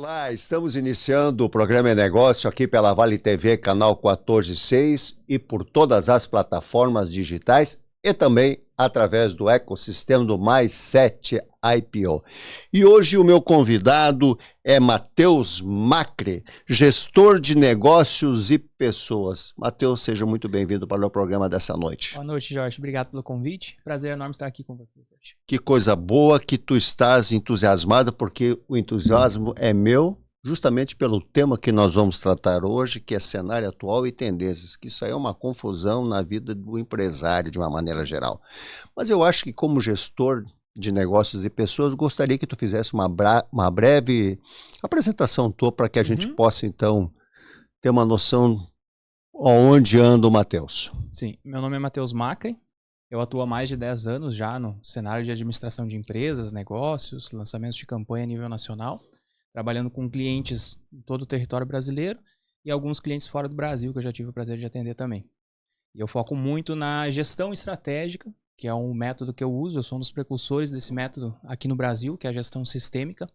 Olá, estamos iniciando o programa É Negócio aqui pela Vale TV, canal 14.6 e por todas as plataformas digitais e também através do ecossistema do Mais 7 IPO. E hoje o meu convidado é Matheus Macri, gestor de negócios e pessoas. Matheus, seja muito bem-vindo para o programa dessa noite. Boa noite, Jorge. Obrigado pelo convite. Prazer enorme estar aqui com vocês hoje. Que coisa boa que tu estás entusiasmado, porque o entusiasmo é meu, justamente pelo tema que nós vamos tratar hoje, que é cenário atual e tendências, que isso aí é uma confusão na vida do empresário de uma maneira geral. Mas eu acho que como gestor de negócios e pessoas, gostaria que tu fizesse uma breve apresentação tua para que a gente possa, então, ter uma noção onde anda o Matheus. Sim, meu nome é Matheus Macri. Eu atuo há mais de 10 anos já no cenário de administração de empresas, negócios, lançamentos de campanha a nível nacional, trabalhando com clientes em todo o território brasileiro e alguns clientes fora do Brasil, que eu já tive o prazer de atender também. E eu foco muito na gestão estratégica, que é um método que eu uso. Eu sou um dos precursores desse método aqui no Brasil, que é a gestão sistêmica,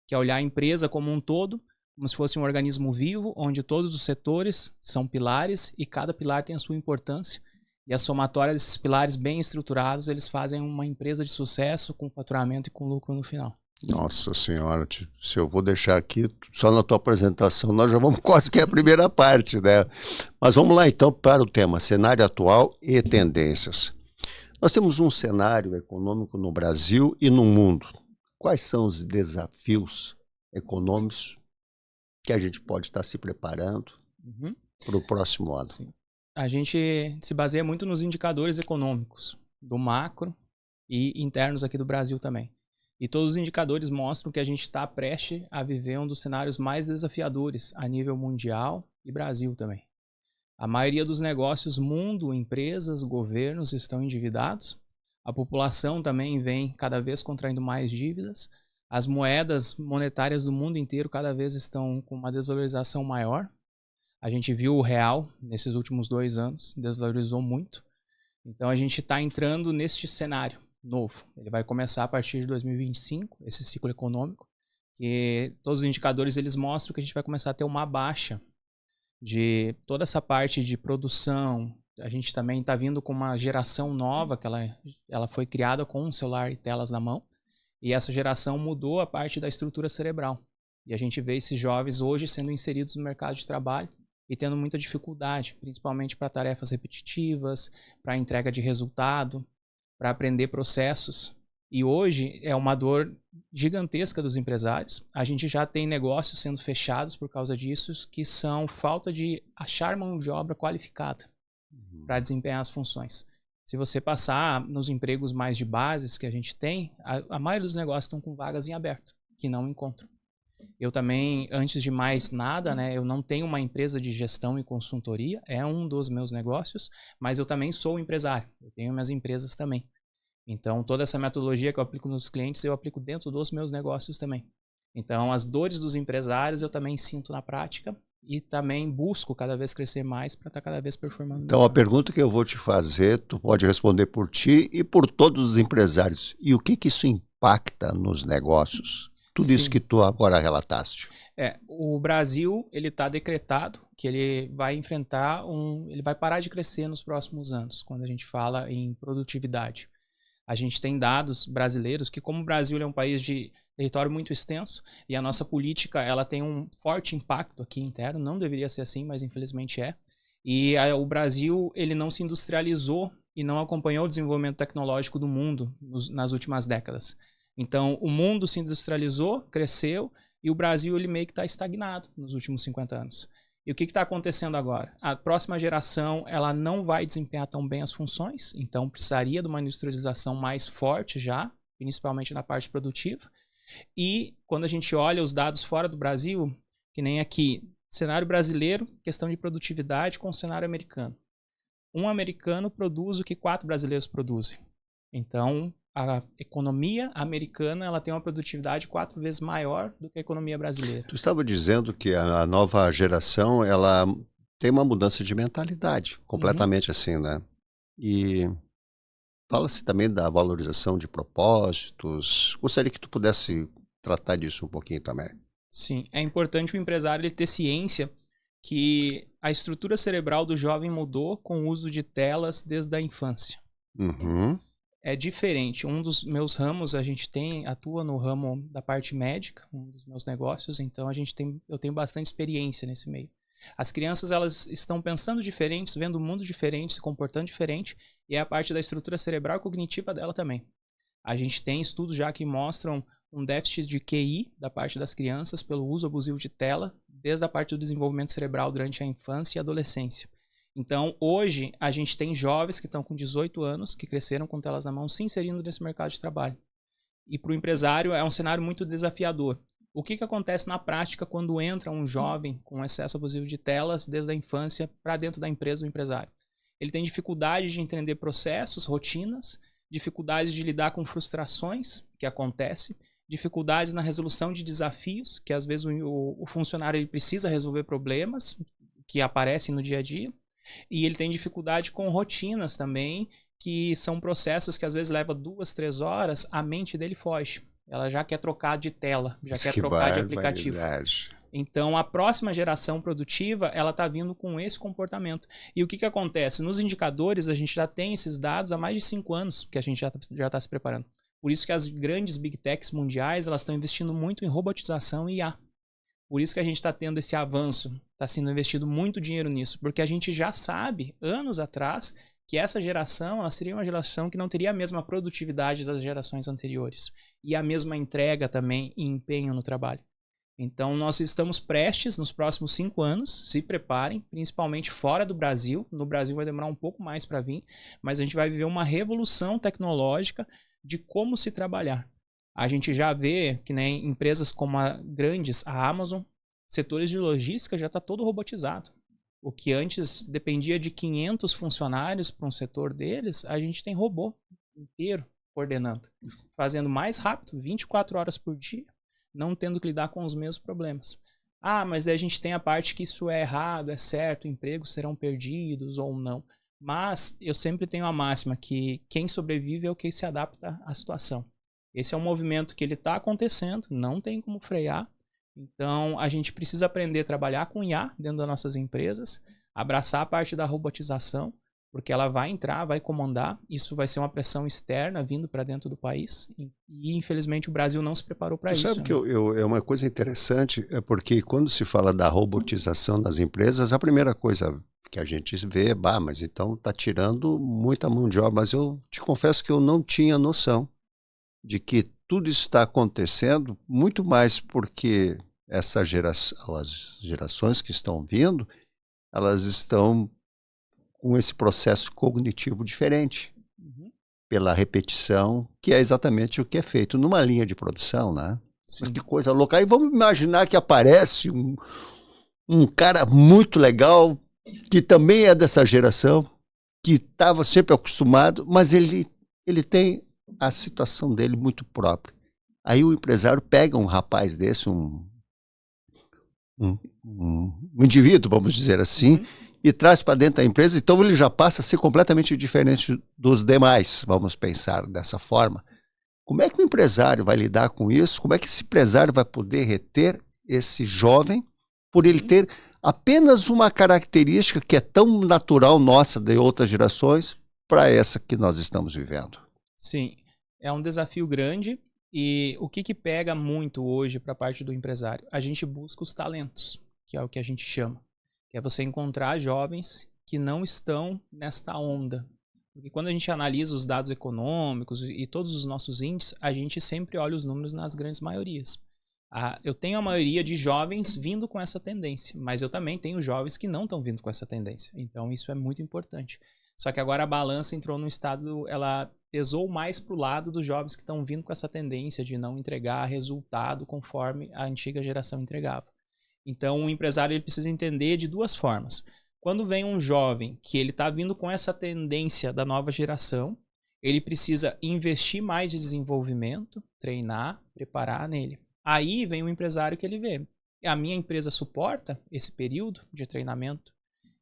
que é olhar a empresa como um todo, como se fosse um organismo vivo, onde todos os setores são pilares e cada pilar tem a sua importância. E a somatória desses pilares bem estruturados, eles fazem uma empresa de sucesso com faturamento e com lucro no final. Nossa Senhora, se eu vou deixar aqui, só na tua apresentação, nós já vamos quase que a primeira parte, né? Mas vamos lá então para o tema, cenário atual e tendências. Nós temos um cenário econômico no Brasil e no mundo. Quais são os desafios econômicos que a gente pode estar se preparando para o próximo ano? Sim. A gente se baseia muito nos indicadores econômicos, do macro e internos aqui do Brasil também. E todos os indicadores mostram que a gente está prestes a viver um dos cenários mais desafiadores a nível mundial e Brasil também. A maioria dos negócios, mundo, empresas, governos estão endividados. A população também vem cada vez contraindo mais dívidas. As moedas monetárias do mundo inteiro cada vez estão com uma desvalorização maior. A gente viu o real nesses últimos 2 anos, desvalorizou muito. Então a gente está entrando neste cenário novo. Ele vai começar a partir de 2025, esse ciclo econômico, que todos os indicadores eles mostram que a gente vai começar a ter uma baixa de toda essa parte de produção. A gente também está vindo com uma geração nova, que ela foi criada com um celular e telas na mão, e essa geração mudou a parte da estrutura cerebral. E a gente vê esses jovens hoje sendo inseridos no mercado de trabalho e tendo muita dificuldade, principalmente para tarefas repetitivas, para entrega de resultado, para aprender processos. E hoje é uma dor gigantesca dos empresários. A gente já tem negócios sendo fechados por causa disso, que são falta de achar mão de obra qualificada para desempenhar as funções. Se você passar nos empregos mais de bases que a gente tem, a maioria dos negócios estão com vagas em aberto, que não encontram. Eu também, antes de mais nada, né, eu não tenho uma empresa de gestão e consultoria, é um dos meus negócios, mas eu também sou empresário, eu tenho minhas empresas também. Então, toda essa metodologia que eu aplico nos clientes, eu aplico dentro dos meus negócios também. Então, as dores dos empresários eu também sinto na prática e também busco cada vez crescer mais para estar cada vez performando melhor. Então, a pergunta que eu vou te fazer, tu pode responder por ti e por todos os empresários. E o que isso impacta nos negócios? Tudo isso que tu agora relataste. O Brasil, ele está decretado que ele vai enfrentar ele vai parar de crescer nos próximos anos, quando a gente fala em produtividade. A gente tem dados brasileiros que, como o Brasil é um país de território muito extenso e a nossa política ela tem um forte impacto aqui interno, não deveria ser assim, mas infelizmente é. E o Brasil ele não se industrializou e não acompanhou o desenvolvimento tecnológico do mundo nas últimas décadas. Então, o mundo se industrializou, cresceu e o Brasil ele meio que está estagnado nos últimos 50 anos. E o que está acontecendo agora? A próxima geração ela não vai desempenhar tão bem as funções, então precisaria de uma industrialização mais forte já, principalmente na parte produtiva. E quando a gente olha os dados fora do Brasil, que nem aqui, cenário brasileiro, questão de produtividade com o cenário americano. Um americano produz o que 4 brasileiros produzem. Então, a economia americana ela tem uma produtividade 4 vezes maior do que a economia brasileira. Tu estava dizendo que a nova geração ela tem uma mudança de mentalidade, completamente assim, né? E fala-se também da valorização de propósitos. Gostaria que tu pudesse tratar disso um pouquinho também. Sim, é importante o empresário ele ter ciência que a estrutura cerebral do jovem mudou com o uso de telas desde a infância. Uhum. É diferente. Um dos meus ramos, atua no ramo da parte médica, um dos meus negócios, então eu tenho bastante experiência nesse meio. As crianças, elas estão pensando diferentes, vendo o mundo diferente, se comportando diferente, e é a parte da estrutura cerebral e cognitiva dela também. A gente tem estudos já que mostram um déficit de QI da parte das crianças pelo uso abusivo de tela, desde a parte do desenvolvimento cerebral durante a infância e adolescência. Então, hoje, a gente tem jovens que estão com 18 anos, que cresceram com telas na mão, se inserindo nesse mercado de trabalho. E para o empresário é um cenário muito desafiador. O que acontece na prática quando entra um jovem com excesso abusivo de telas desde a infância para dentro da empresa do empresário? Ele tem dificuldade de entender processos, rotinas, dificuldades de lidar com frustrações que acontecem, dificuldades na resolução de desafios, que às vezes o funcionário ele precisa resolver problemas que aparecem no dia a dia, e ele tem dificuldade com rotinas também, que são processos que às vezes levam 2, 3 horas, a mente dele foge. Ela já quer trocar de tela, já quer trocar de aplicativo. Então, a próxima geração produtiva, ela está vindo com esse comportamento. E o que acontece? Nos indicadores, a gente já tem esses dados há mais de 5 anos que a gente já tá se preparando. Por isso que as grandes big techs mundiais, elas estão investindo muito em robotização e IA. Por isso que a gente está tendo esse avanço, está sendo investido muito dinheiro nisso, porque a gente já sabe, anos atrás, que essa geração ela seria uma geração que não teria a mesma produtividade das gerações anteriores e a mesma entrega também e empenho no trabalho. Então, nós estamos prestes, nos próximos 5 anos, se preparem, principalmente fora do Brasil. No Brasil vai demorar um pouco mais para vir, mas a gente vai viver uma revolução tecnológica de como se trabalhar. A gente já vê que nem empresas como grandes, a Amazon, setores de logística já está todo robotizado. O que antes dependia de 500 funcionários para um setor deles, a gente tem robô inteiro coordenando, fazendo mais rápido, 24 horas por dia, não tendo que lidar com os mesmos problemas. Ah, mas aí a gente tem a parte que isso é errado, é certo, empregos serão perdidos ou não. Mas eu sempre tenho a máxima que quem sobrevive é o que se adapta à situação. Esse é um movimento que ele está acontecendo, não tem como frear. Então, a gente precisa aprender a trabalhar com IA dentro das nossas empresas, abraçar a parte da robotização, porque ela vai entrar, vai comandar. Isso vai ser uma pressão externa vindo para dentro do país. E, infelizmente, o Brasil não se preparou para isso. Sabe que é uma coisa interessante, é porque quando se fala da robotização das empresas, a primeira coisa que a gente vê, mas então está tirando muita mão de obra. Mas eu te confesso que eu não tinha noção de que tudo isso está acontecendo, muito mais porque as gerações que estão vindo, elas estão com esse processo cognitivo diferente, pela repetição, que é exatamente o que é feito numa linha de produção, né? Mas que coisa louca. Aí vamos imaginar que aparece um cara muito legal, que também é dessa geração, que estava sempre acostumado, mas ele tem a situação dele muito própria. Aí o empresário pega um rapaz desse, um indivíduo, vamos dizer assim, e traz para dentro da empresa, então ele já passa a ser completamente diferente dos demais, vamos pensar dessa forma. Como é que o empresário vai lidar com isso? Como é que esse empresário vai poder reter esse jovem por ele ter apenas uma característica que é tão natural nossa de outras gerações para essa que nós estamos vivendo? Sim, é um desafio grande. E o que pega muito hoje para a parte do empresário? A gente busca os talentos, que é o que a gente chama. Que é você encontrar jovens que não estão nesta onda. Porque quando a gente analisa os dados econômicos e todos os nossos índices, a gente sempre olha os números nas grandes maiorias. Eu tenho a maioria de jovens vindo com essa tendência, mas eu também tenho jovens que não estão vindo com essa tendência. Então isso é muito importante. Só que agora a balança entrou num estado, ela pesou mais para o lado dos jovens que estão vindo com essa tendência de não entregar resultado conforme a antiga geração entregava. Então o empresário ele precisa entender de 2 formas. Quando vem um jovem que ele está vindo com essa tendência da nova geração, ele precisa investir mais de desenvolvimento, treinar, preparar nele. Aí vem o empresário que ele vê. A minha empresa suporta esse período de treinamento?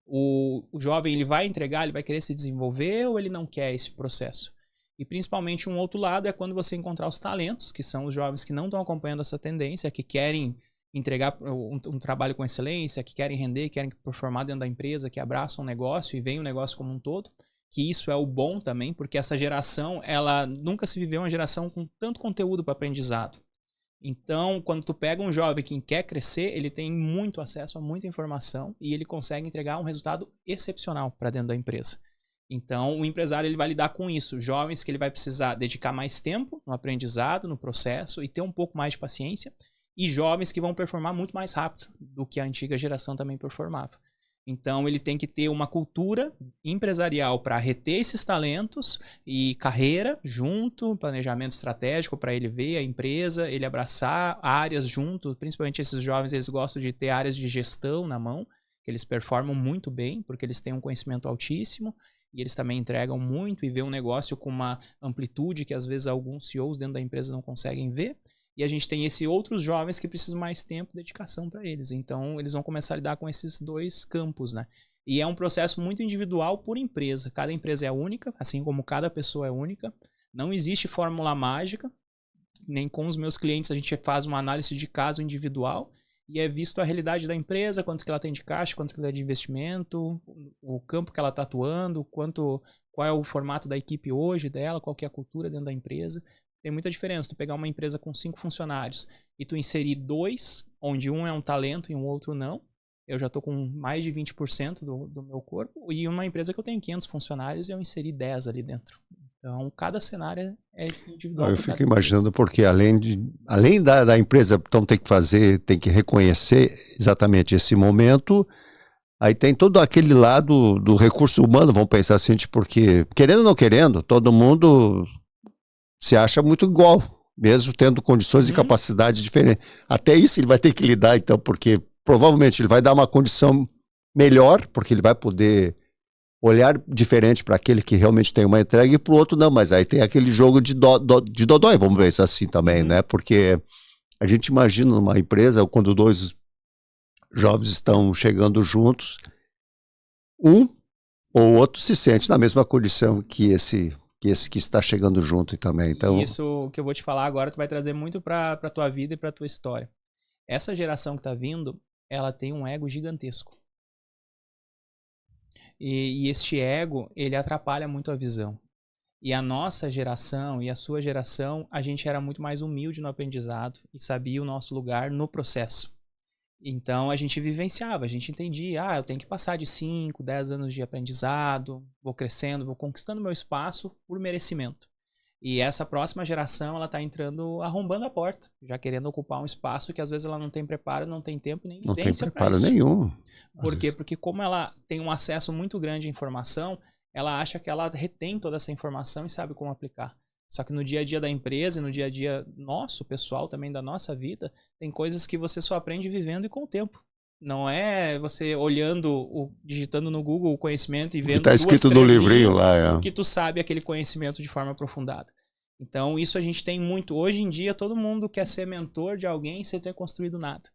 O jovem ele vai entregar, ele vai querer se desenvolver ou ele não quer esse processo? E principalmente um outro lado é quando você encontrar os talentos, que são os jovens que não estão acompanhando essa tendência, que querem entregar um trabalho com excelência, que querem render, querem performar dentro da empresa, que abraçam o negócio e veem o negócio como um todo, que isso é o bom também, porque essa geração, ela nunca se viveu uma geração com tanto conteúdo para aprendizado. Então, quando tu pega um jovem que quer crescer, ele tem muito acesso a muita informação e ele consegue entregar um resultado excepcional para dentro da empresa. Então, o empresário ele vai lidar com isso. Jovens que ele vai precisar dedicar mais tempo no aprendizado, no processo e ter um pouco mais de paciência. E jovens que vão performar muito mais rápido do que a antiga geração também performava. Então, ele tem que ter uma cultura empresarial para reter esses talentos e carreira junto, planejamento estratégico para ele ver a empresa, ele abraçar áreas junto. Principalmente esses jovens, eles gostam de ter áreas de gestão na mão, que eles performam muito bem, porque eles têm um conhecimento altíssimo e eles também entregam muito e vê um negócio com uma amplitude que às vezes alguns CEOs dentro da empresa não conseguem ver. E a gente tem esses outros jovens que precisam mais tempo e dedicação para eles. Então, eles vão começar a lidar com esses dois campos, né? E é um processo muito individual por empresa. Cada empresa é única, assim como cada pessoa é única. Não existe fórmula mágica. Nem com os meus clientes a gente faz uma análise de caso individual e é visto a realidade da empresa, quanto que ela tem de caixa, quanto que ela tem de investimento, o campo que ela está atuando, qual é o formato da equipe hoje dela, qual que é a cultura dentro da empresa. Tem muita diferença, tu pegar uma empresa com 5 funcionários e tu inserir 2, onde um é um talento e um outro não. Eu já estou com mais de 20% do meu corpo. E uma empresa que eu tenho 500 funcionários e eu inseri 10 ali dentro. Então, cada cenário é individual. Eu fico imaginando porque além da empresa então tem que reconhecer exatamente esse momento, aí tem todo aquele lado do recurso humano, vamos pensar assim, porque querendo ou não querendo, todo mundo se acha muito igual, mesmo tendo condições e capacidade diferentes. Até isso ele vai ter que lidar, então, porque provavelmente ele vai dar uma condição melhor, porque ele vai poder olhar diferente para aquele que realmente tem uma entrega e para o outro não, mas aí tem aquele jogo de dodói, vamos ver isso assim também, né? Porque a gente imagina numa empresa, quando 2 jovens estão chegando juntos, um ou outro se sente na mesma condição que esse que está chegando junto também. Então, isso que eu vou te falar agora, tu vai trazer muito para a tua vida e para a tua história. Essa geração que está vindo, ela tem um ego gigantesco. E este ego, ele atrapalha muito a visão. E a nossa geração e a sua geração, a gente era muito mais humilde no aprendizado e sabia o nosso lugar no processo. Então, a gente vivenciava, a gente entendia, eu tenho que passar de 5, 10 anos de aprendizado, vou crescendo, vou conquistando meu espaço por merecimento. E essa próxima geração, ela está entrando, arrombando a porta, já querendo ocupar um espaço que às vezes ela não tem preparo, não tem tempo nem vivência para isso. Não tem preparo nenhum. Por quê? Porque como ela tem um acesso muito grande à informação, ela acha que ela retém toda essa informação e sabe como aplicar. Só que no dia a dia da empresa e no dia a dia nosso, pessoal, também da nossa vida, tem coisas que você só aprende vivendo e com o tempo. Não é você olhando, digitando no Google o conhecimento e vendo está escrito no livrinho lá, que tu sabe aquele conhecimento de forma aprofundada. Então, isso a gente tem muito. Hoje em dia, todo mundo quer ser mentor de alguém sem ter construído nada.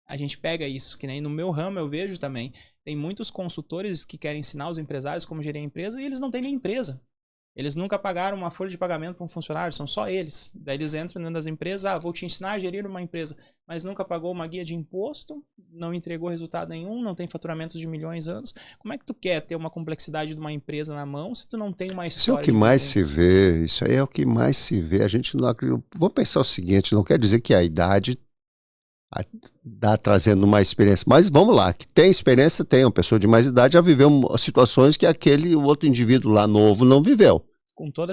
A gente pega isso, que nem no meu ramo eu vejo também. Tem muitos consultores que querem ensinar os empresários como gerir a empresa e eles não têm nem empresa. Eles nunca pagaram uma folha de pagamento para um funcionário, são só eles. Daí eles entram dentro das empresas, vou te ensinar a gerir uma empresa, mas nunca pagou uma guia de imposto, não entregou resultado nenhum, não tem faturamentos de milhões de anos. Como é que tu quer ter uma complexidade de uma empresa na mão se tu não tem uma história? Isso é o que mais se vê, isso aí é o que mais se vê. A gente não acredita. Vamos pensar o seguinte, não quer dizer que a idade está trazendo uma experiência, mas vamos lá, que tem experiência, tem uma pessoa de mais idade já viveu situações que o outro indivíduo lá novo não viveu. Com toda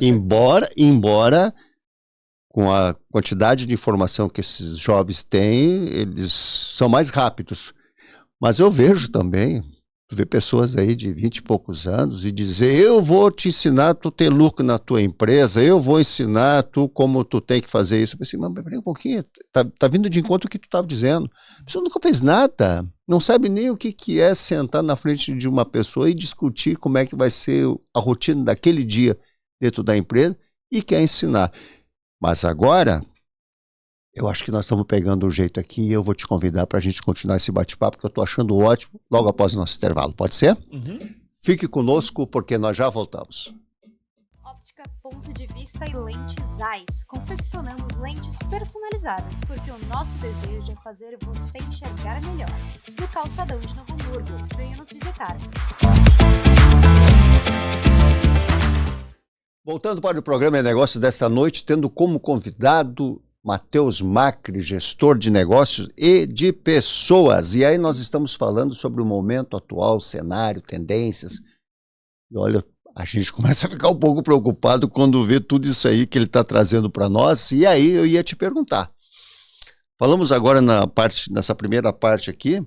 embora com a quantidade de informação que esses jovens têm, eles são mais rápidos. Mas eu vejo também, ver pessoas aí de 20 e poucos anos e dizer, eu vou te ensinar a tu ter lucro na tua empresa, eu vou ensinar tu como tu tem que fazer isso. Eu pensei, mas peraí um pouquinho, tá vindo de encontro o que tu estava dizendo. A pessoa nunca fez nada, não sabe nem o que é sentar na frente de uma pessoa e discutir como é que vai ser a rotina daquele dia dentro da empresa e quer ensinar. Mas agora, eu acho que nós estamos pegando um jeito aqui e eu vou te convidar para a gente continuar esse bate-papo, que eu estou achando ótimo, logo após o nosso intervalo. Pode ser? Uhum. Fique conosco, porque nós já voltamos. ótica, ponto de vista e lentes Zeiss. Confeccionamos lentes personalizadas, porque o nosso desejo é fazer você enxergar melhor. No calçadão de Novo Hamburgo, venha nos visitar. Voltando para o programa Negócio desta noite, tendo como convidado Matheus Macri, gestor de negócios e de pessoas. E aí nós estamos falando sobre o momento atual, cenário, tendências. E olha, a gente começa a ficar um pouco preocupado quando vê tudo isso aí que ele está trazendo para nós. E aí eu ia te perguntar. Falamos agora nessa primeira parte aqui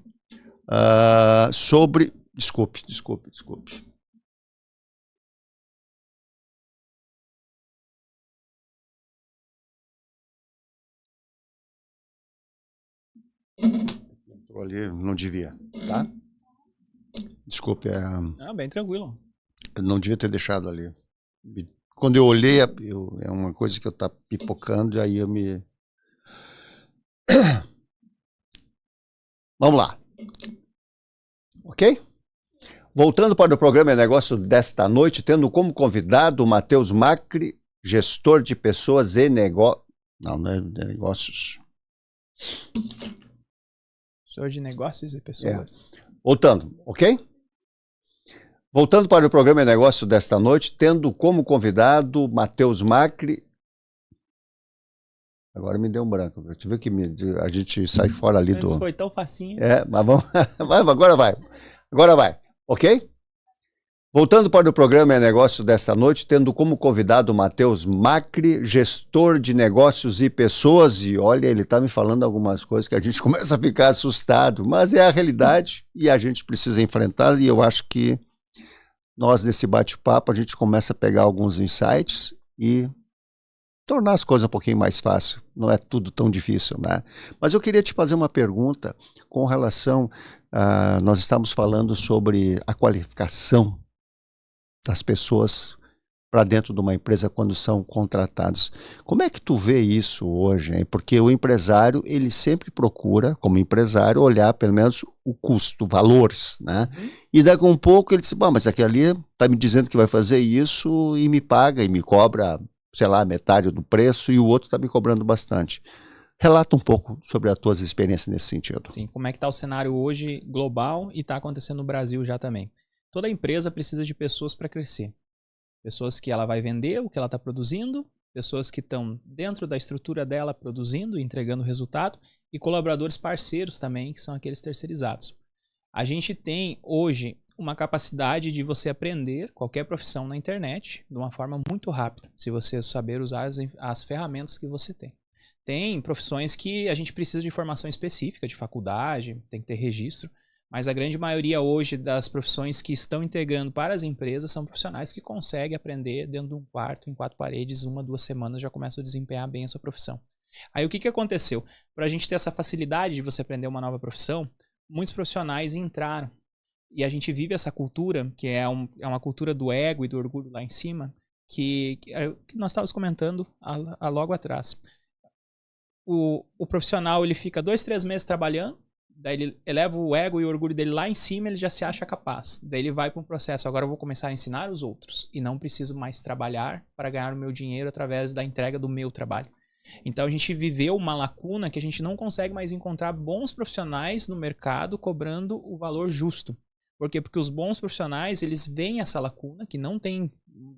sobre... Desculpe. Entrou ali, não devia, tá? Desculpe. Bem tranquilo. Eu não devia ter deixado ali. Quando eu olhei, é uma coisa que eu tá pipocando, e aí eu me... Vamos lá. Ok? Voltando para o programa Negócio desta noite, tendo como convidado o Matheus Macri, gestor de pessoas e negócios. Não é negócios. Gestor de negócios e pessoas. Voltando, ok? Voltando para o programa Negócio desta noite, tendo como convidado Matheus Macri. Agora me deu um branco. Tu viu que a gente sai fora ali do... Foi tão facinho. Mas vamos... Agora vai, ok? Voltando para o programa Negócio desta noite, tendo como convidado Matheus Macri, gestor de negócios e pessoas. E olha, ele está me falando algumas coisas que a gente começa a ficar assustado, mas é a realidade e a gente precisa enfrentar. E eu acho que nós, nesse bate-papo, a gente começa a pegar alguns insights e tornar as coisas um pouquinho mais fácil. Não é tudo tão difícil, né? Mas eu queria te fazer uma pergunta com relação nós estamos falando sobre a qualificação das pessoas para dentro de uma empresa quando são contratados. Como é que tu vê isso hoje, hein? Porque o empresário, ele sempre procura, como empresário, olhar pelo menos o custo, valores, né? E daqui a um pouco ele diz, mas aquele ali está me dizendo que vai fazer isso e me paga e me cobra, sei lá, metade do preço, e o outro está me cobrando bastante. Relata um pouco sobre as tuas experiências nesse sentido. Sim, como é que está o cenário hoje global e está acontecendo no Brasil já também. Toda empresa precisa de pessoas para crescer. Pessoas que ela vai vender o que ela está produzindo, pessoas que estão dentro da estrutura dela produzindo e entregando resultado, e colaboradores parceiros também, que são aqueles terceirizados. A gente tem hoje uma capacidade de você aprender qualquer profissão na internet de uma forma muito rápida, se você saber usar as ferramentas que você tem. Tem profissões que a gente precisa de formação específica, de faculdade, tem que ter registro, mas a grande maioria hoje das profissões que estão integrando para as empresas são profissionais que conseguem aprender dentro de um quarto, em 4 paredes, 1, 2 semanas já começam a desempenhar bem a sua profissão. Aí o que aconteceu? Para a gente ter essa facilidade de você aprender uma nova profissão, muitos profissionais entraram. E a gente vive essa cultura, que é uma cultura do ego e do orgulho lá em cima, que nós estávamos comentando logo atrás. O profissional ele fica 2, 3 meses trabalhando, daí ele eleva o ego e o orgulho dele lá em cima, ele já se acha capaz. Daí ele vai para um processo, agora eu vou começar a ensinar os outros e não preciso mais trabalhar para ganhar o meu dinheiro através da entrega do meu trabalho. Então a gente viveu uma lacuna que a gente não consegue mais encontrar bons profissionais no mercado cobrando o valor justo. Por quê? Porque os bons profissionais, eles veem essa lacuna, que não tem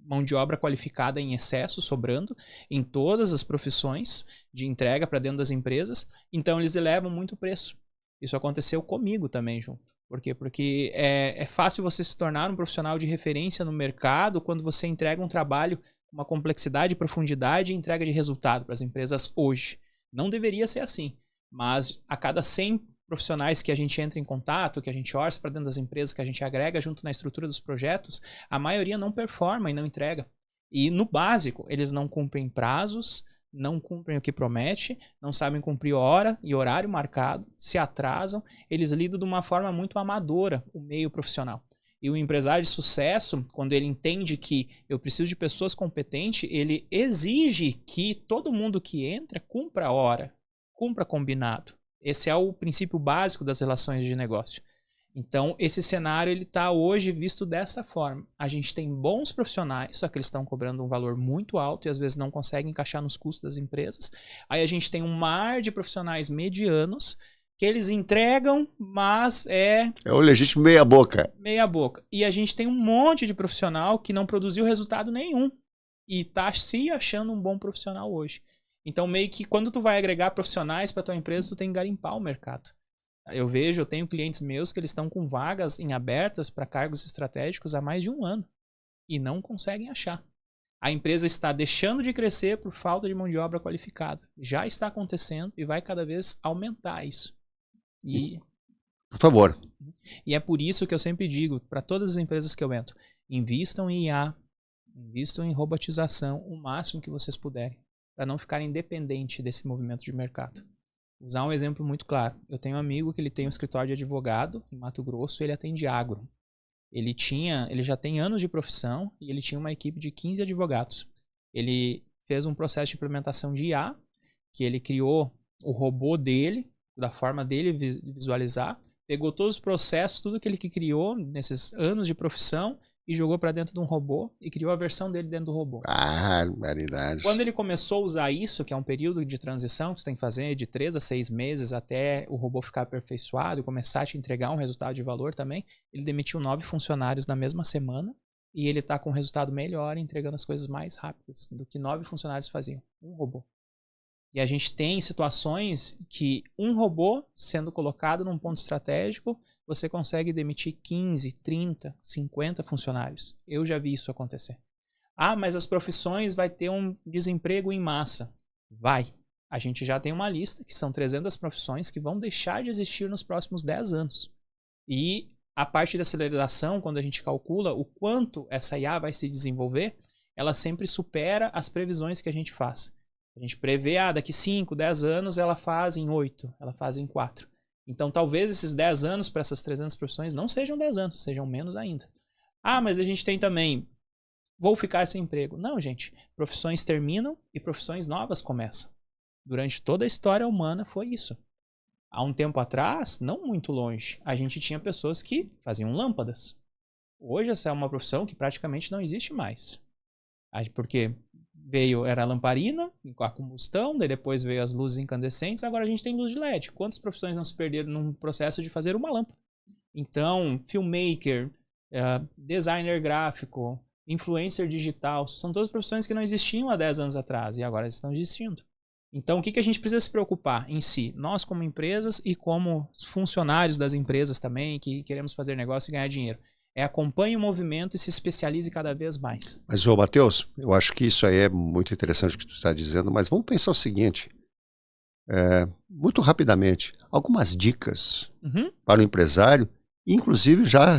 mão de obra qualificada em excesso, sobrando, em todas as profissões de entrega para dentro das empresas, então eles elevam muito o preço. Isso aconteceu comigo também, junto. Por quê? Porque é fácil você se tornar um profissional de referência no mercado quando você entrega um trabalho com uma complexidade, profundidade e entrega de resultado para as empresas hoje. Não deveria ser assim, mas a cada 100 profissionais que a gente entra em contato, que a gente orça para dentro das empresas, que a gente agrega junto na estrutura dos projetos, a maioria não performa e não entrega. E no básico, eles não cumprem prazos, não cumprem o que promete, não sabem cumprir hora e horário marcado, se atrasam, eles lidam de uma forma muito amadora o meio profissional. E o empresário de sucesso, quando ele entende que eu preciso de pessoas competentes, ele exige que todo mundo que entra cumpra a hora, cumpra combinado. Esse é o princípio básico das relações de negócio. Então, esse cenário ele está hoje visto dessa forma. A gente tem bons profissionais, só que eles estão cobrando um valor muito alto e às vezes não conseguem encaixar nos custos das empresas. Aí a gente tem um mar de profissionais medianos que eles entregam, mas é o legítimo meia boca. Meia boca. E a gente tem um monte de profissional que não produziu resultado nenhum e está se achando um bom profissional hoje. Então, meio que quando tu vai agregar profissionais para tua empresa, tu tem que garimpar o mercado. Eu tenho clientes meus que eles estão com vagas em abertas para cargos estratégicos há mais de 1 ano e não conseguem achar. A empresa está deixando de crescer por falta de mão de obra qualificada. Já está acontecendo e vai cada vez aumentar isso. Por favor. E é por isso que eu sempre digo para todas as empresas que eu entro, invistam em IA, invistam em robotização o máximo que vocês puderem, para não ficarem dependentes desse movimento de mercado. Usar um exemplo muito claro. Eu tenho um amigo que ele tem um escritório de advogado em Mato Grosso e ele atende agro. Ele já tem anos de profissão e ele tinha uma equipe de 15 advogados. Ele fez um processo de implementação de IA, que ele criou o robô dele, da forma dele visualizar, pegou todos os processos, tudo que ele criou nesses anos de profissão e jogou para dentro de um robô e criou a versão dele dentro do robô. Ah, variedade. Quando ele começou a usar isso, que é um período de transição que você tem que fazer de 3 a 6 meses até o robô ficar aperfeiçoado e começar a te entregar um resultado de valor também, ele demitiu 9 funcionários na mesma semana e ele está com um resultado melhor, entregando as coisas mais rápidas do que 9 funcionários faziam. Um robô. E a gente tem situações que um robô sendo colocado num ponto estratégico, você consegue demitir 15, 30, 50 funcionários. Eu já vi isso acontecer. Ah, mas as profissões vai ter um desemprego em massa. Vai. A gente já tem uma lista, que são 300 profissões que vão deixar de existir nos próximos 10 anos. E a parte da aceleração, quando a gente calcula o quanto essa IA vai se desenvolver, ela sempre supera as previsões que a gente faz. A gente prevê, daqui 5, 10 anos ela faz em 8, ela faz em 4. Então, talvez esses 10 anos para essas 300 profissões não sejam 10 anos, sejam menos ainda. Ah, mas a gente tem também, vou ficar sem emprego. Não, gente. Profissões terminam e profissões novas começam. Durante toda a história humana foi isso. Há um tempo atrás, não muito longe, a gente tinha pessoas que faziam lâmpadas. Hoje essa é uma profissão que praticamente não existe mais. Porque era a lamparina, a combustão, daí depois veio as luzes incandescentes, agora a gente tem luz de LED. Quantas profissões não se perderam num processo de fazer uma lâmpada? Então, filmmaker, designer gráfico, influencer digital, são todas profissões que não existiam há 10 anos atrás e agora estão existindo. Então, o que a gente precisa se preocupar em si? Nós como empresas e como funcionários das empresas também, que queremos fazer negócio e ganhar dinheiro. Acompanhe o movimento e se especialize cada vez mais. Mas, Matheus, eu acho que isso aí é muito interessante o que tu está dizendo, mas vamos pensar o seguinte, muito rapidamente, algumas dicas para o empresário, inclusive já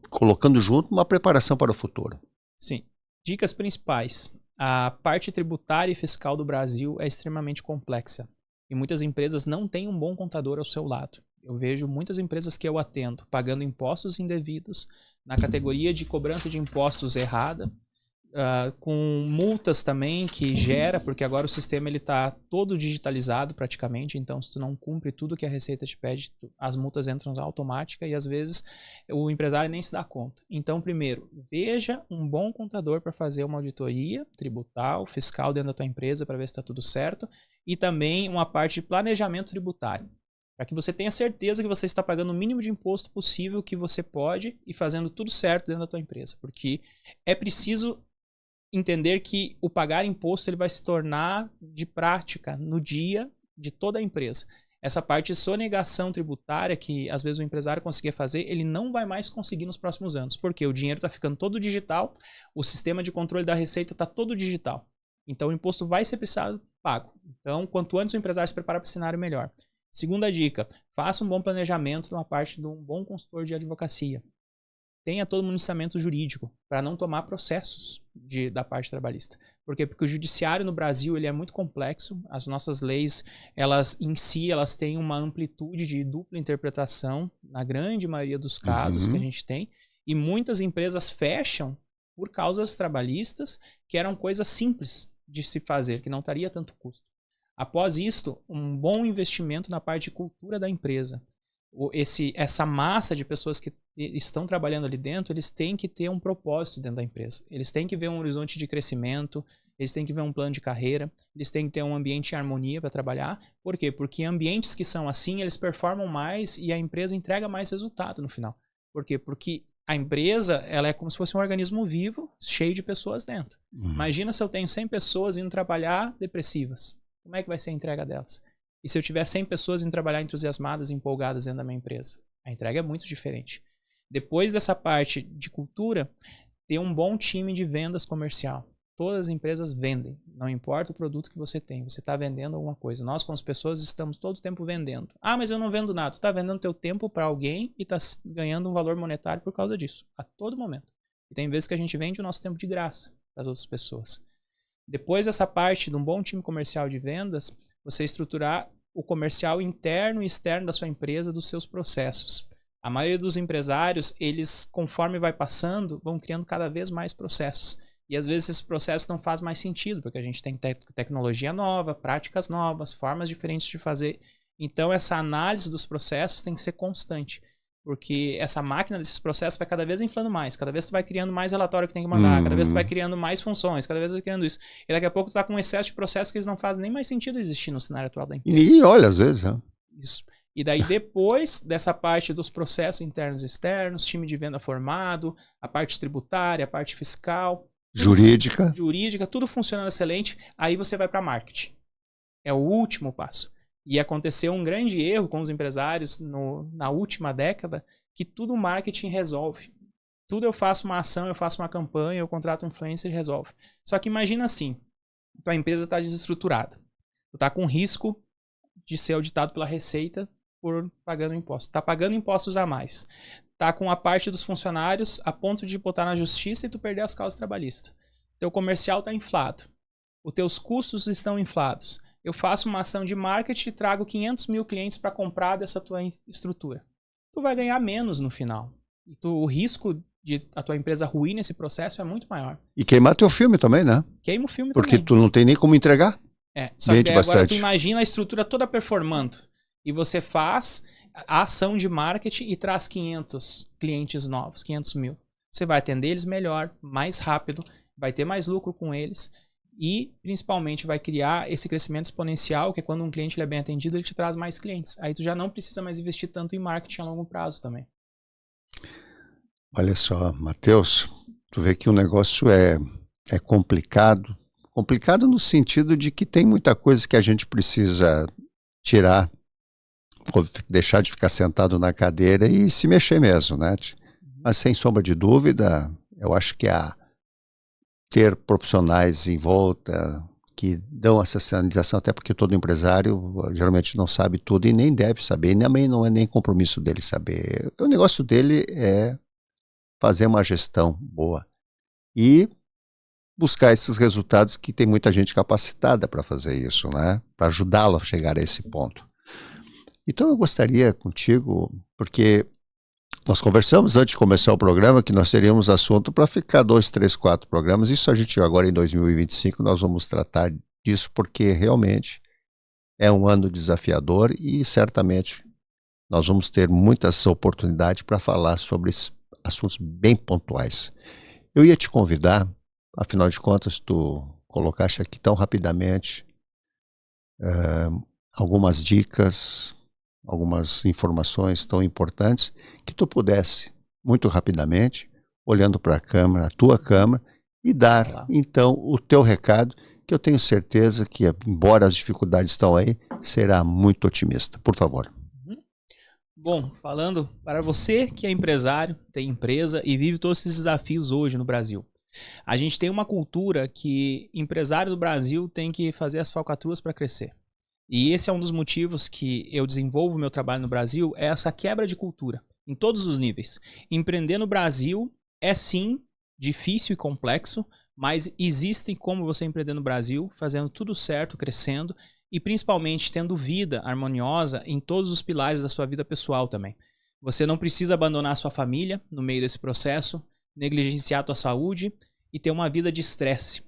colocando junto uma preparação para o futuro. Sim. Dicas principais. A parte tributária e fiscal do Brasil é extremamente complexa e muitas empresas não têm um bom contador ao seu lado. Eu vejo muitas empresas que eu atendo pagando impostos indevidos, na categoria de cobrança de impostos errada, com multas também que gera, porque agora o sistema está todo digitalizado praticamente, então se tu não cumpre tudo que a Receita te pede, as multas entram automáticas e às vezes o empresário nem se dá conta. Então, primeiro, veja um bom contador para fazer uma auditoria tributária, fiscal dentro da tua empresa para ver se está tudo certo e também uma parte de planejamento tributário. Para que você tenha certeza que você está pagando o mínimo de imposto possível que você pode e fazendo tudo certo dentro da tua empresa. Porque é preciso entender que o pagar imposto ele vai se tornar de prática no dia de toda a empresa. Essa parte de sonegação tributária que às vezes o empresário conseguia fazer, ele não vai mais conseguir nos próximos anos. Porque o dinheiro está ficando todo digital, o sistema de controle da Receita está todo digital. Então o imposto vai ser precisado pago. Então quanto antes o empresário se preparar para o cenário, melhor. Segunda dica, faça um bom planejamento numa parte de um bom consultor de advocacia. Tenha todo o municiamento jurídico para não tomar processos da parte trabalhista. Por quê? Porque o judiciário no Brasil ele é muito complexo. As nossas leis, elas em si, elas têm uma amplitude de dupla interpretação na grande maioria dos casos que a gente tem. E muitas empresas fecham por causas trabalhistas que eram coisas simples de se fazer, que não teria tanto custo. Após isto, um bom investimento na parte de cultura da empresa. essa massa de pessoas que estão trabalhando ali dentro, eles têm que ter um propósito dentro da empresa. Eles têm que ver um horizonte de crescimento, eles têm que ver um plano de carreira, eles têm que ter um ambiente em harmonia para trabalhar. Por quê? Porque ambientes que são assim, eles performam mais e a empresa entrega mais resultado no final. Por quê? Porque a empresa, ela é como se fosse um organismo vivo, cheio de pessoas dentro. Imagina se eu tenho 100 pessoas indo trabalhar depressivas. Como é que vai ser a entrega delas? E se eu tiver 100 pessoas indo trabalhar entusiasmadas, empolgadas dentro da minha empresa? A entrega é muito diferente. Depois dessa parte de cultura, ter um bom time de vendas comercial. Todas as empresas vendem, não importa o produto que você tem, você está vendendo alguma coisa. Nós, como as pessoas, estamos todo o tempo vendendo. Ah, mas eu não vendo nada. Tu está vendendo teu tempo para alguém e está ganhando um valor monetário por causa disso, a todo momento. E tem vezes que a gente vende o nosso tempo de graça para as outras pessoas. Depois dessa parte de um bom time comercial de vendas, você estruturar o comercial interno e externo da sua empresa, dos seus processos. A maioria dos empresários, eles, conforme vai passando, vão criando cada vez mais processos. E às vezes esses processos não fazem mais sentido, porque a gente tem tecnologia nova, práticas novas, formas diferentes de fazer. Então essa análise dos processos tem que ser constante, porque essa máquina desses processos vai cada vez inflando mais, cada vez tu vai criando mais relatório que tem que mandar, cada vez tu vai criando mais funções, cada vez tu vai criando isso. E daqui a pouco tu tá com um excesso de processos que eles não fazem nem mais sentido existir no cenário atual da empresa. E olha, às vezes, né? Isso. E daí depois dessa parte dos processos internos e externos, time de venda formado, a parte tributária, a parte fiscal... Jurídica, tudo funcionando excelente, aí você vai para marketing. É o último passo. E aconteceu um grande erro com os empresários na última década, que tudo o marketing resolve. Tudo eu faço uma ação, eu faço uma campanha, eu contrato um influencer e resolve. Só que imagina assim, tua empresa está desestruturada. Tu está com risco de ser auditado pela Receita por pagando impostos. Está pagando impostos a mais. Tá com a parte dos funcionários a ponto de botar na justiça e tu perder as causas trabalhistas. Teu comercial tá inflado. Os teus custos estão inflados. Eu faço uma ação de marketing e trago 500 mil clientes para comprar dessa tua estrutura. Tu vai ganhar menos no final. E o risco de a tua empresa ruir nesse processo é muito maior. E queimar teu filme também, né? Queima o filme Porque também. tu não tem nem como entregar. Só que agora tu imagina a estrutura toda performando. E você faz a ação de marketing e traz 500 clientes novos, 500 mil. Você vai atender eles melhor, mais rápido, vai ter mais lucro com eles e, principalmente, vai criar esse crescimento exponencial, que é quando um cliente ele é bem atendido, ele te traz mais clientes. Aí tu já não precisa mais investir tanto em marketing a longo prazo também. Olha só, Matheus, tu vê que o negócio é complicado. Complicado no sentido de que tem muita coisa que a gente precisa tirar, deixar de ficar sentado na cadeira e se mexer mesmo, né? Mas sem sombra de dúvida, eu acho que ter profissionais em volta que dão essa sinalização, até porque todo empresário geralmente não sabe tudo e nem deve saber, e também não é nem compromisso dele saber. O negócio dele é fazer uma gestão boa e buscar esses resultados, que tem muita gente capacitada para fazer isso, né? Para ajudá-lo a chegar a esse ponto. Então eu gostaria contigo, porque nós conversamos antes de começar o programa que nós teríamos assunto para ficar 2, 3, 4 programas. Isso a gente agora em 2025 nós vamos tratar disso, porque realmente é um ano desafiador e certamente nós vamos ter muitas oportunidades para falar sobre assuntos bem pontuais. Eu ia te convidar, afinal de contas tu colocaste aqui tão rapidamente algumas dicas, algumas informações tão importantes, que tu pudesse, muito rapidamente, olhando para a câmera, a tua câmera, e dar, então, o teu recado, que eu tenho certeza que, embora as dificuldades estão aí, será muito otimista. Por favor. Bom, falando para você que é empresário, tem empresa e vive todos esses desafios hoje no Brasil. A gente tem uma cultura que empresário do Brasil tem que fazer as falcatruas para crescer. E esse é um dos motivos que eu desenvolvo o meu trabalho no Brasil, é essa quebra de cultura, em todos os níveis. Empreender no Brasil é sim difícil e complexo, mas existem como você empreender no Brasil, fazendo tudo certo, crescendo e principalmente tendo vida harmoniosa em todos os pilares da sua vida pessoal também. Você não precisa abandonar a sua família no meio desse processo, negligenciar a tua saúde e ter uma vida de estresse.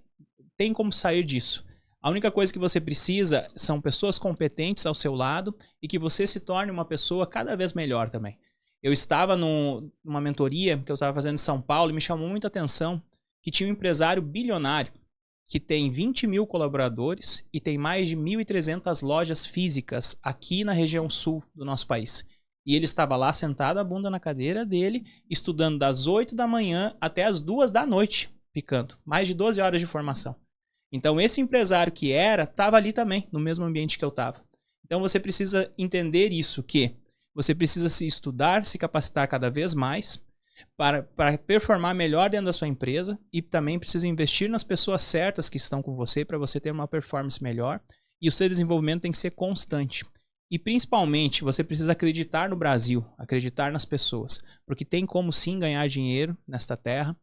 Tem como sair disso. A única coisa que você precisa são pessoas competentes ao seu lado e que você se torne uma pessoa cada vez melhor também. Eu estava numa mentoria que eu estava fazendo em São Paulo e me chamou muita atenção que tinha um empresário bilionário que tem 20 mil colaboradores e tem mais de 1.300 lojas físicas aqui na região sul do nosso país. E ele estava lá sentado, a bunda na cadeira dele, estudando das 8 da manhã até as 2 da noite, picando. Mais de 12 horas de formação. Então esse empresário que estava ali também, no mesmo ambiente que eu estava. Então você precisa entender isso, que você precisa se estudar, se capacitar cada vez mais para performar melhor dentro da sua empresa e também precisa investir nas pessoas certas que estão com você para você ter uma performance melhor e o seu desenvolvimento tem que ser constante. E principalmente você precisa acreditar no Brasil, acreditar nas pessoas, porque tem como sim ganhar dinheiro nesta terra,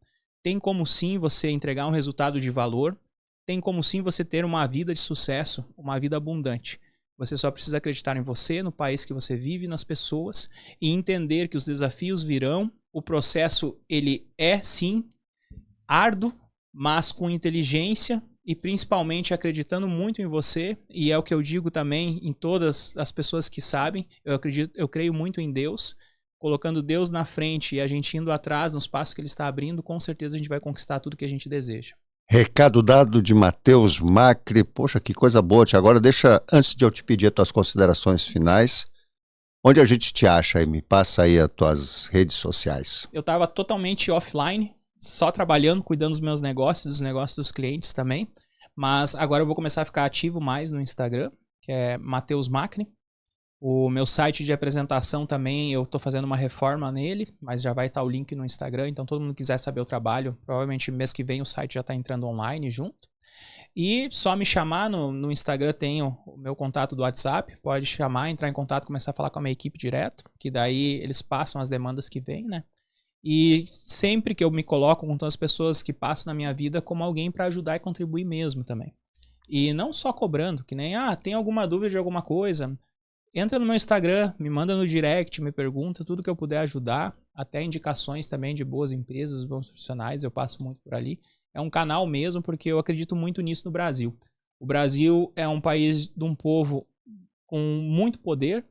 tem como sim você entregar um resultado de valor, tem como sim você ter uma vida de sucesso, uma vida abundante. Você só precisa acreditar em você, no país que você vive, nas pessoas e entender que os desafios virão. O processo ele é sim árduo, mas com inteligência e principalmente acreditando muito em você. E é o que eu digo também em todas as pessoas que sabem. Eu creio muito em Deus. Colocando Deus na frente e a gente indo atrás nos passos que Ele está abrindo, com certeza a gente vai conquistar tudo que a gente deseja. Recado dado de Matheus Macri. Poxa, que coisa boa. Agora deixa, antes de eu te pedir as tuas considerações finais, onde a gente te acha aí? Me passa aí as tuas redes sociais. Eu estava totalmente offline, só trabalhando, cuidando dos meus negócios, dos negócios dos clientes também. Mas agora eu vou começar a ficar ativo mais no Instagram, que é Matheus Macri. O meu site de apresentação também, eu estou fazendo uma reforma nele, mas já vai estar o link no Instagram, então todo mundo que quiser saber o trabalho, provavelmente mês que vem o site já está entrando online junto. E só me chamar no Instagram, tem o meu contato do WhatsApp, pode chamar, entrar em contato, começar a falar com a minha equipe direto, que daí eles passam as demandas que vêm, né? E sempre que eu me coloco com todas as pessoas que passam na minha vida como alguém para ajudar e contribuir mesmo também. E não só cobrando, que nem, tem alguma dúvida de alguma coisa, entra no meu Instagram, me manda no direct, me pergunta, tudo que eu puder ajudar, até indicações também de boas empresas, bons profissionais, eu passo muito por ali. É um canal mesmo, porque eu acredito muito nisso no Brasil. O Brasil é um país de um povo com muito poder,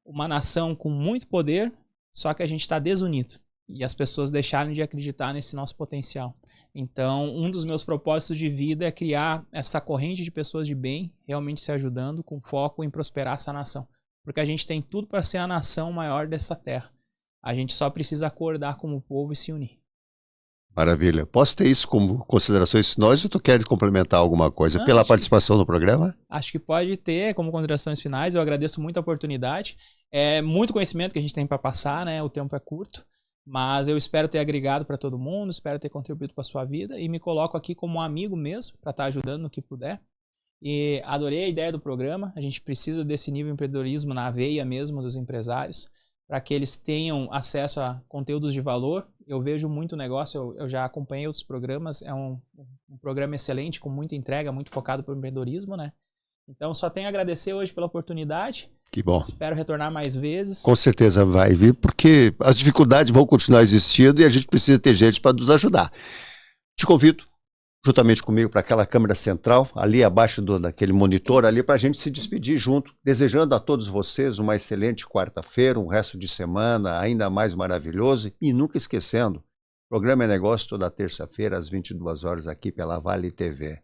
uma nação com muito poder, só que a gente está desunido. E as pessoas deixaram de acreditar nesse nosso potencial. Então, um dos meus propósitos de vida é criar essa corrente de pessoas de bem, realmente se ajudando, com foco em prosperar essa nação. Porque a gente tem tudo para ser a nação maior dessa terra. A gente só precisa acordar como povo e se unir. Maravilha. Posso ter isso como considerações finais ou tu queres complementar alguma coisa pela participação no programa? Acho que pode ter como considerações finais. Eu agradeço muito a oportunidade. É muito conhecimento que a gente tem para passar, né? O tempo é curto. Mas eu espero ter agregado para todo mundo, espero ter contribuído para a sua vida e me coloco aqui como um amigo mesmo para estar ajudando no que puder. E adorei a ideia do programa. A gente precisa desse nível de empreendedorismo na veia mesmo dos empresários, para que eles tenham acesso a conteúdos de valor. Eu vejo muito negócio, eu já acompanhei outros programas, é um programa excelente, com muita entrega, muito focado para o empreendedorismo, né? Então só tenho a agradecer hoje pela oportunidade. Que bom. Espero retornar mais vezes. Com certeza vai vir, porque as dificuldades vão continuar existindo e a gente precisa ter gente para nos ajudar. Te convido, juntamente comigo, para aquela câmera central, ali abaixo daquele monitor, ali para a gente se despedir junto, desejando a todos vocês uma excelente quarta-feira, um resto de semana ainda mais maravilhoso e nunca esquecendo, o programa é Negócio toda terça-feira às 22 horas aqui pela Vale TV.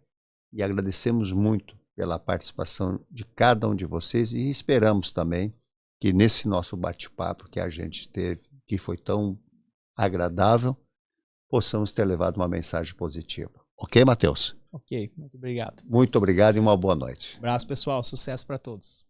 E agradecemos muito pela participação de cada um de vocês e esperamos também que nesse nosso bate-papo que a gente teve, que foi tão agradável, possamos ter levado uma mensagem positiva. Ok, Matheus? Ok, muito obrigado. Muito obrigado e uma boa noite. Abraço, pessoal. Sucesso para todos.